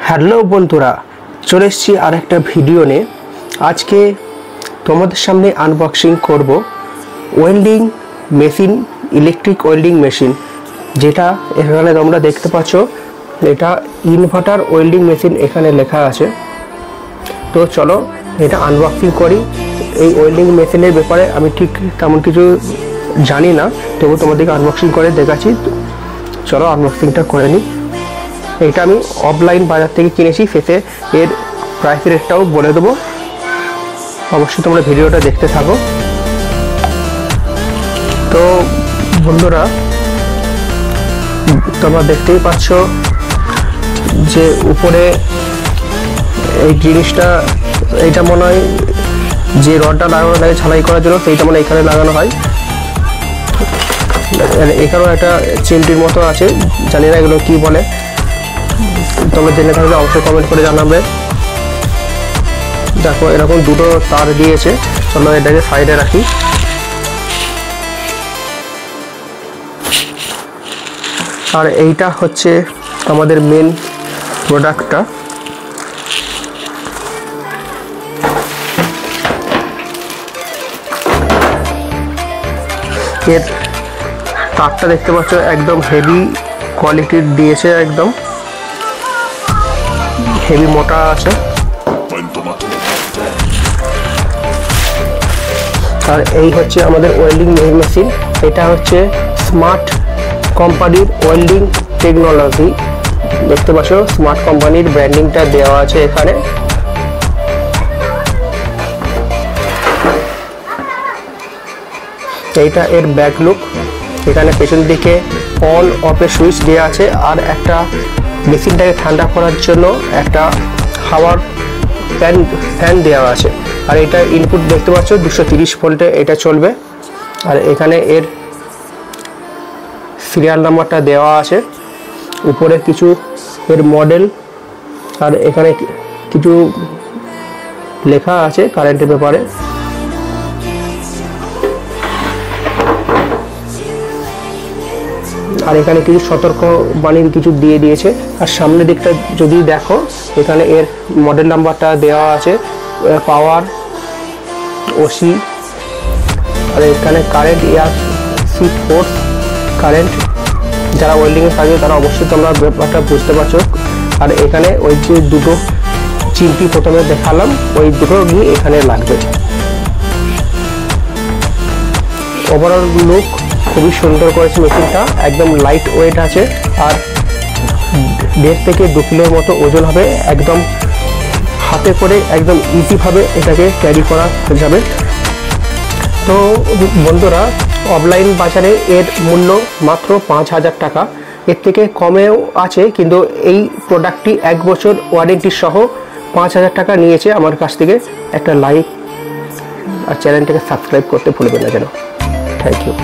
Hello বন্ধুরা, চলে এসেছি আর একটা ভিডিও নিয়ে। আজকে তোমাদের সামনে আনবক্সিং করব welding machine, electric welding machine, যেটা এখানে তোমরা দেখতে পাচ্ছ। এটা ইনভার্টার ওয়েল্ডিং মেশিন এখানে লেখা আছে। তো চলো এটা আনবক্সিং করি। এই ওয়েল্ডিং মেশিনের ব্যাপারে আমি ঠিক তেমন কিছু জানি না, তবু তোমাদেরকে আনবক্সিং করে দেখাচ্ছি। চলো আনবক্সিংটা করে নিই। এটা আমি অফলাইন বাজার থেকে কিনেছি, শেষে এর প্রাইস রেটটাও বলে দেবো। অবশ্যই তোমরা ভিডিওটা দেখতে থাকো। তো বন্ধুরা, তোমরা দেখতেই পাচ্ছ যে উপরে এই জিনিসটা, এইটা মনে হয় যে রডটা লাগানো লাগে ঝালাই করার জন্য, সেইটা মানে এখানে লাগানো হয়। এখানেও একটা চিমটির মতো আছে, জানি না এগুলো কি বলে। তোমরা জেনে থাকলে অবশ্যই কমেন্ট করে জানাবে। দেখো এরকম দুটো তার দিয়েছে। চলো এটাকে সাইডে রাখি। আর এইটা হচ্ছে আমাদের মেন প্রোডাক্টটা। এর তারটা দেখতে পাচ্ছ একদম হেভি কোয়ালিটির দিয়েছে, একদম হেভি মোটা আছে। আর এই হচ্ছে আমাদের ওয়েল্ডিং মেশিন। এটা হচ্ছে স্মার্ট কোম্পানির ওয়েল্ডিং টেকনোলজি। দেখতে পাচ্ছ স্মার্ট কোম্পানির ব্র্যান্ডিংটা দেওয়া আছে এখানে। এইটা এর ব্যাক লুক। এখানে পেছন দিকে অন অফের সুইচ দেওয়া আছে, আর একটা মেশিনটাকে ঠান্ডা করার জন্য একটা হাওয়ার ফ্যান দেওয়া আছে। আর এটা ইনপুট দেখতে পাচ্ছ 230 ভোল্টে এটা চলবে। আর এখানে এর সিরিয়াল নাম্বারটা দেওয়া আছে, উপরে কিছু এর মডেল, আর এখানে কিছু লেখা আছে কারেন্টের ব্যাপারে। আর এখানে কিছু সতর্কবাণী কিছু দিয়ে দিয়েছে। আর সামনের দিকটা যদি দেখো, এখানে এর মডেল নাম্বারটা দেওয়া আছে, পাওয়ার, ওসি, আর এখানে current, air seat force, current. যারা ওয়েল্ডিংয়ে থাকবে তারা অবশ্যই তোমরা ব্যাপারটা বুঝতে পারছো। আর এখানে ওই যে দুটো চিমটি প্রথমে দেখালাম, ওই দুটো নিয়ে এখানে লাগবে। ওভারঅল লুক খুবই সুন্দর করেছে মেশিনটা, একদম লাইট ওয়েট আছে। আর 1.5 থেকে 2 কিলোর মতো ওজন হবে। একদম হাতে করে একদম ইজিভাবে এটাকে ক্যারি করা যাবে। তো বন্ধুরা, অফলাইন বাজারে এর মূল্য মাত্র 5,000 টাকা, এর থেকে কমেও আছে, কিন্তু এই প্রোডাক্টটি 1 বছর ওয়ারেন্টি সহ 5,000 টাকা নিয়েছে আমার কাছ থেকে। একটা লাইক আর চ্যানেলটাকে সাবস্ক্রাইব করতে ভুলবেন না যেন। Thank you.